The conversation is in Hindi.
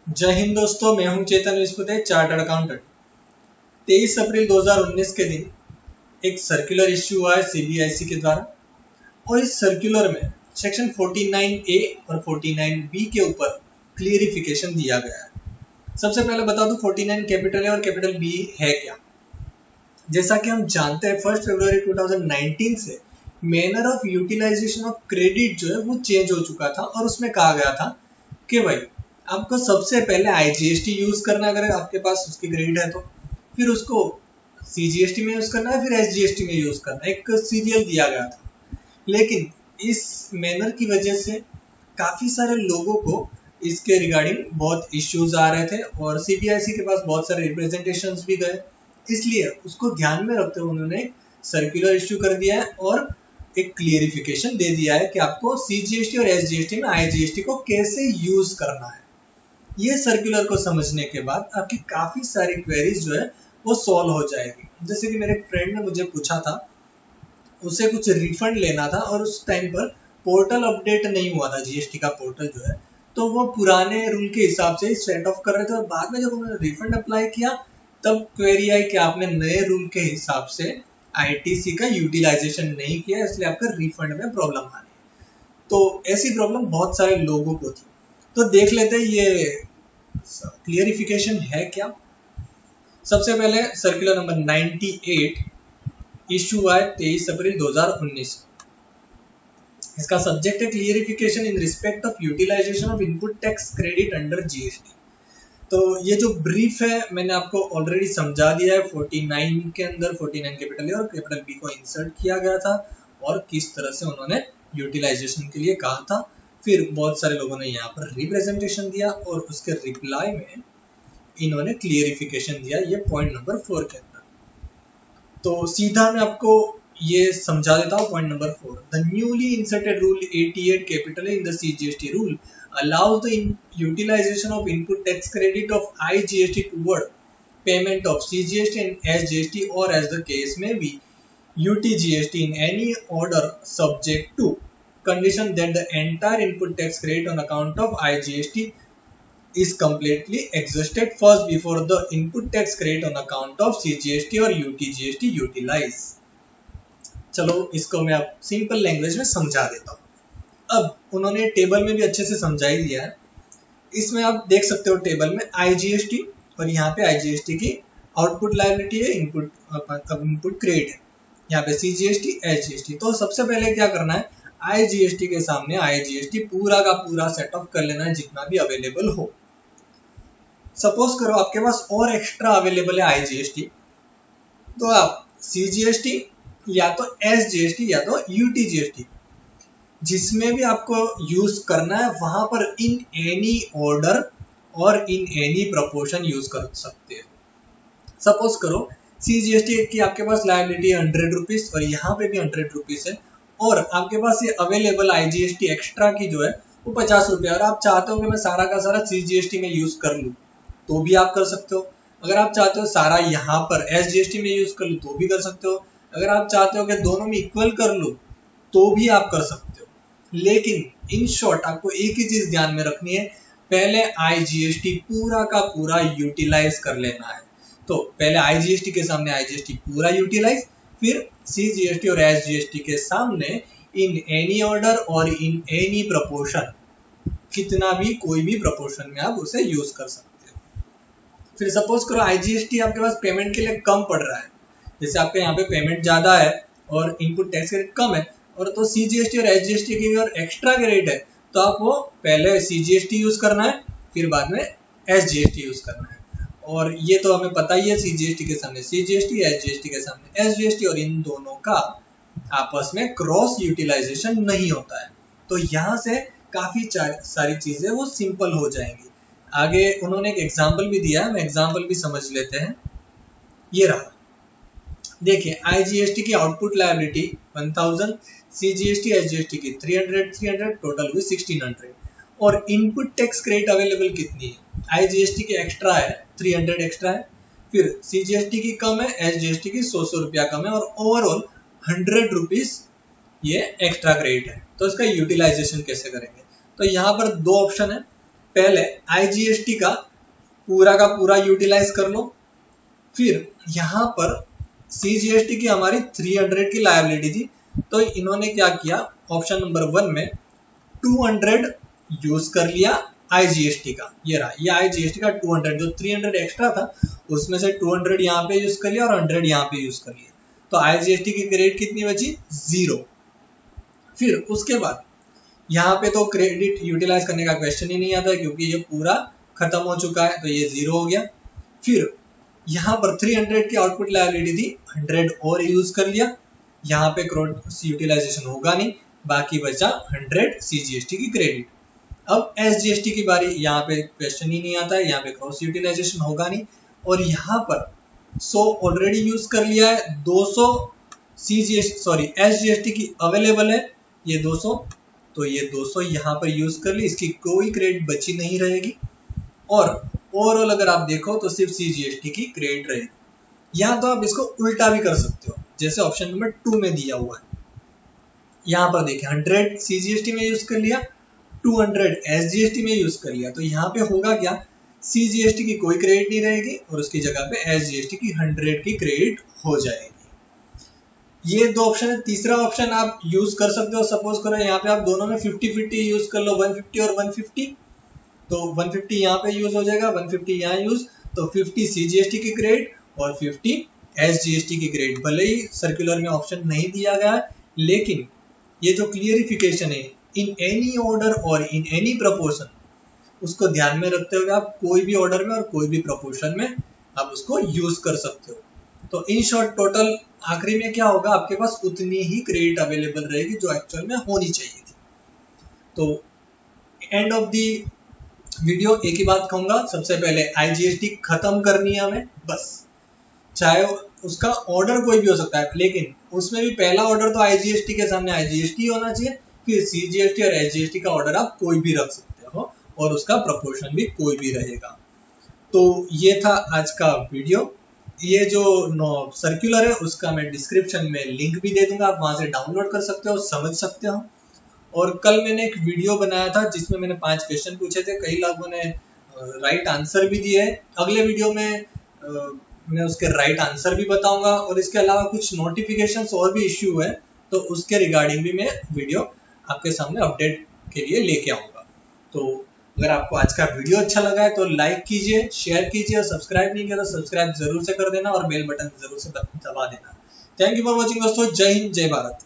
जय हिंद दोस्तों, मैं हूं चेतन विस्पुते, चार्टर्ड अकाउंटेंट। 23 अप्रैल 2019 के दिन एक सर्कुलर इश्यू हुआ है सीबीआईसी के द्वारा, और इस सर्कुलर में सेक्शन 49A और 49B के ऊपर क्लियरिफिकेशन दिया गया है। सबसे पहले बता दूं 49 कैपिटल है और कैपिटल बी है क्या। जैसा कि हम जानते हैं 1 फरवरी 2019 से manner of utilization of credit जो है वो चेंज हो चुका था, और उसमें कहा गया था कि भाई आपको सबसे पहले आईजीएसटी यूज करना है अगर आपके पास उसकी क्रेडिट है तो, फिर उसको सीजीएसटी में यूज करना है, फिर एसजीएसटी में यूज करना है। एक सीरियल दिया गया था, लेकिन इस मैनर की वजह से काफी सारे लोगों को इसके रिगार्डिंग बहुत इश्यूज आ रहे थे, और सीबीआईसी के पास बहुत सारे रिप्रेजेंटेशंस भी गए। इसलिए उसको ध्यान में रखते हुए उन्होंने सर्कुलर इश्यू कर दिया है और एक क्लियरिफिकेशन दे दिया है कि आपको सीजीएसटी और एसजीएसटी में आईजीएसटी को कैसे यूज करना है। ये सर्कुलर को समझने के बाद आपकी काफी सारी क्वेरीज जो है वो सॉल्व हो जाएगी। जैसे कि मेरे फ्रेंड ने मुझे पूछा था, उसे कुछ रिफंड लेना था और उस टाइम पर पोर्टल अपडेट नहीं हुआ था, जीएसटी का पोर्टल जो है, तो वो पुराने रूल के हिसाब से सेट ऑफ कर रहे थे, और बाद में जब उन्होंने रिफंड अप्लाई किया तब क्वेरी आई कि आपने नए रूल के हिसाब से आईटीसी का यूटिलाइजेशन नहीं किया, इसलिए आपका रिफंड में प्रॉब्लम आ रही है। तो ऐसी प्रॉब्लम बहुत सारे लोगों को थी। तो देख लेते हैं ये क्लियरिफिकेशन है क्या। सबसे पहले सर्कुलर नंबर 98 इशू हुआ है 23 अप्रैल 2019। इसका सब्जेक्ट है clarification in respect of utilization of input tax credit under GST. तो ये जो ब्रीफ है मैंने आपको ऑलरेडी समझा दिया है। 49 के अंदर 49 कैपिटल ए और कैपिटल बी को इंसर्ट किया गया था, और किस तरह से उन्होंने यूटिलाइजेशन के लिए कहा था। फिर बहुत सारे लोगों ने यहाँ पर रिप्रेजेंटेशन दिया, और उसके रिप्लाई में इन्होंने क्लियरिफिकेशन दिया, ये पॉइंट नंबर 4 के अंदर। तो सीधा मैं आपको ये समझा देता हूँ। Point number 4, the newly inserted rule 88 capital in the CGST rule allows the utilization of input tax credit of IGST toward payment of CGST and SGST, or as the case may be UTGST in any order, subject to condition that the entire input tax credit on account of IGST is completely exhausted first before the input tax credit on account of CGST or UTGST utilize। चलो इसको मैं अब सिंपल लैंग्वेज में समझा देता हूँ। अब उन्होंने टेबल में भी अच्छे से समझा ही दिया है। इसमें आप देख सकते हो टेबल में आईजीएसटी, और यहाँ पे आईजीएसटी की आउटपुट लायबिलिटी है, इनपुट क्रेडिट है, यहाँ पे सीजीएसटी एसजीएसटी। तो सबसे पहले क्या करना है, आईजीएसटी के सामने आईजीएसटी पूरा का पूरा सेट ऑफ कर लेना है जितना भी अवेलेबल हो। सपोज करो आपके पास और एक्स्ट्रा अवेलेबल है आईजीएसटी, तो आप सीजीएसटी या तो एसजीएसटी या तो यूटीजीएसटी जिसमें भी आपको यूज करना है वहां पर इन एनी ऑर्डर और इन एनी प्रोपोर्शन यूज कर सकते हैं। सपोज करो सीजीएसटी की आपके पास लायबिलिटी 100 रुपीज और यहाँ पे भी 100 रुपीज है, और आपके पास ये अवेलेबल आईजीएसटी एक्स्ट्रा की जो है वो 50 रुपया, और आप चाहते हो कि मैं सारा का सारा सीजीएसटी में यूज कर लूँ तो भी आप कर सकते हो। अगर आप चाहते हो सारा यहाँ पर एसजीएसटी में यूज कर लूँ तो भी कर सकते हो। अगर आप चाहते हो कि दोनों में इक्वल कर लूँ तो भी आप कर सकते हो। लेकिन इन शॉर्ट आपको एक ही चीज ध्यान में रखनी है, पहले आईजीएसटी पूरा का पूरा यूटिलाइज कर लेना है। तो पहले आईजीएसटी के सामने आईजीएसटी पूरा यूटिलाइज, फिर सीजीएसटी और एसजीएसटी के सामने इन एनी ऑर्डर और इन एनी प्रोपोर्शन, कितना भी कोई भी प्रोपोर्शन में आप उसे यूज कर सकते हो। फिर सपोज करो आईजीएसटी आपके पास पेमेंट के लिए कम पड़ रहा है, जैसे आपके यहाँ पे पेमेंट ज्यादा है और इनपुट टैक्स रेट कम है, और तो सीजीएसटी और एसजीएसटी की और एक्स्ट्रा के रेट है, तो आपको पहले सीजीएसटी यूज करना है, फिर बाद में एसजीएसटी यूज करना है। और ये तो हमें पता ही है, सीजीएसटी के सामने सीजीएसटी, एसजीएसटी के सामने एसजीएसटी, और इन दोनों का आपस में क्रॉस यूटिलाइजेशन नहीं होता है। तो यहाँ से काफी सारी चीजें वो सिंपल हो जाएंगी। आगे उन्होंने एक एग्जाम्पल भी दिया है, हम एग्जाम्पल भी समझ लेते हैं। ये रहा, देखिए आईजीएसटी की आउटपुट लायबिलिटी 1000, सीजीएसटी एसजीएसटी की 300, टोटल हुई 1600, और इनपुट टैक्स क्रेडिट अवेलेबल कितनी है, आईजीएसटी की एक्स्ट्रा है 300 एक्स्ट्रा है, फिर सीजीएसटी की कम है, एसजीएसटी की 100 रुपया कम है, और ओवरऑल 100 रुपीज ये एक्स्ट्रा क्रेडिट है। तो इसका यूटिलाइजेशन कैसे करेंगे, तो यहाँ पर दो ऑप्शन है, पहले आईजीएसटी का पूरा यूटिलाइज कर लो, फिर यहाँ पर सीजीएसटी की हमारी 300 की लायबिलिटी थी, तो इन्होंने क्या किया, ऑप्शन नंबर 1 में 200 यूज कर लिया आईजीएसटी का। ये रहा, ये आईजीएसटी का 200, जो 300 एक्स्ट्रा था उसमें से 200 यहाँ पे यूज कर लिया और 100 यहाँ पे यूज कर लिया, तो आईजीएसटी की क्रेडिट कितनी बची, 0। फिर उसके बाद यहाँ पे तो क्रेडिट यूटिलाइज करने का क्वेश्चन ही नहीं आता क्योंकि ये पूरा खत्म हो चुका है, तो ये 0 हो गया। फिर यहाँ पर 300 की आउटपुट लायबिलिटी थी, 100 और यूज कर लिया, यहाँ पे क्रॉस यूटिलाइजेशन होगा नहीं, बाकी बचा 100 सीजीएसटी की क्रेडिट। अब एसजीएसटी की बारी, यहाँ पे क्वेश्चन ही नहीं आता है, यहाँ पे क्रॉस यूटिलाइजेशन होगा नहीं, और यहाँ पर 100 ऑलरेडी यूज कर लिया है, 200 एसजीएसटी की अवेलेबल है, ये 200, तो ये 200 यहाँ पर यूज कर ली, इसकी कोई क्रेडिट बची नहीं रहेगी। और ओवरऑल अगर आप देखो तो सिर्फ सीजीएसटी की क्रेडिट रहेगी। या तो आप इसको उल्टा भी कर सकते हो, जैसे ऑप्शन नंबर 2 में दिया हुआ है। यहाँ पर देखिए 100 सीजीएसटी में यूज कर लिया, 200 एसजीएसटी में यूज कर लिया, तो यहाँ पे होगा क्या, सीजीएसटी की कोई क्रेडिट नहीं रहेगी और उसकी जगह पे एसजीएसटी की 100 की क्रेडिट हो जाएगी। ये दो ऑप्शन है। तीसरा ऑप्शन आप यूज कर सकते हो, सपोज करो यहाँ पे आप दोनों में 50-50 यूज कर लो, 150 और 150, तो 150 यहाँ पे यूज हो जाएगा, 150 यहाँ यूज, तो 50 सीजीएसटी की क्रेडिट और 50 एसजीएसटी की क्रेडिट। भले ही सर्कुलर में ऑप्शन नहीं दिया गया है, लेकिन ये जो क्लियरिफिकेशन है, इन एनी ऑर्डर और इन एनी प्रपोर्शन, उसको ध्यान में रखते हुए आप कोई भी ऑर्डर में और कोई भी प्रपोर्शन में आप उसको यूज कर सकते हो। तो इन शॉर्ट टोटल आखिरी में क्या होगा, आपके पास उतनी ही क्रेडिट अवेलेबल रहेगी जो एक्चुअल में होनी चाहिए थी। तो एंड ऑफ दी वीडियो एक ही बात कहूंगा, सबसे पहले आईजीएसटी खत्म करनी है हमें, बस। चाहे उसका ऑर्डर कोई भी हो सकता है, लेकिन उसमें भी पहला ऑर्डर तो आईजीएसटी के सामने आईजीएसटी होना चाहिए, फिर सीजीएसटी और एसजीएसटी का ऑर्डर आप कोई भी रख सकते हो और उसका प्रपोर्शन भी कोई भी रहेगा। तो ये था आज का वीडियो। ये जो सर्कुलर है उसका मैं डिस्क्रिप्शन में लिंक भी दे दूंगा, आप वहां से डाउनलोड कर सकते हो, समझ सकते हो। और कल मैंने एक वीडियो बनाया था जिसमें मैंने 5 क्वेश्चन पूछे थे, कई लोगों ने राइट आंसर भी दिए। अगले वीडियो में मैं उसके राइट आंसर भी बताऊंगा, और इसके अलावा कुछ नोटिफिकेशंस और भी इश्यू है, तो उसके रिगार्डिंग भी मैं वीडियो आपके सामने अपडेट के लिए लेके आऊंगा। तो अगर आपको आज का वीडियो अच्छा लगा है तो लाइक कीजिए, शेयर कीजिए, और सब्सक्राइब नहीं किया तो सब्सक्राइब जरूर से कर देना और बेल बटन जरूर से दबा देना। थैंक यू फॉर वॉचिंग दोस्तों, जय हिंद, जय भारत।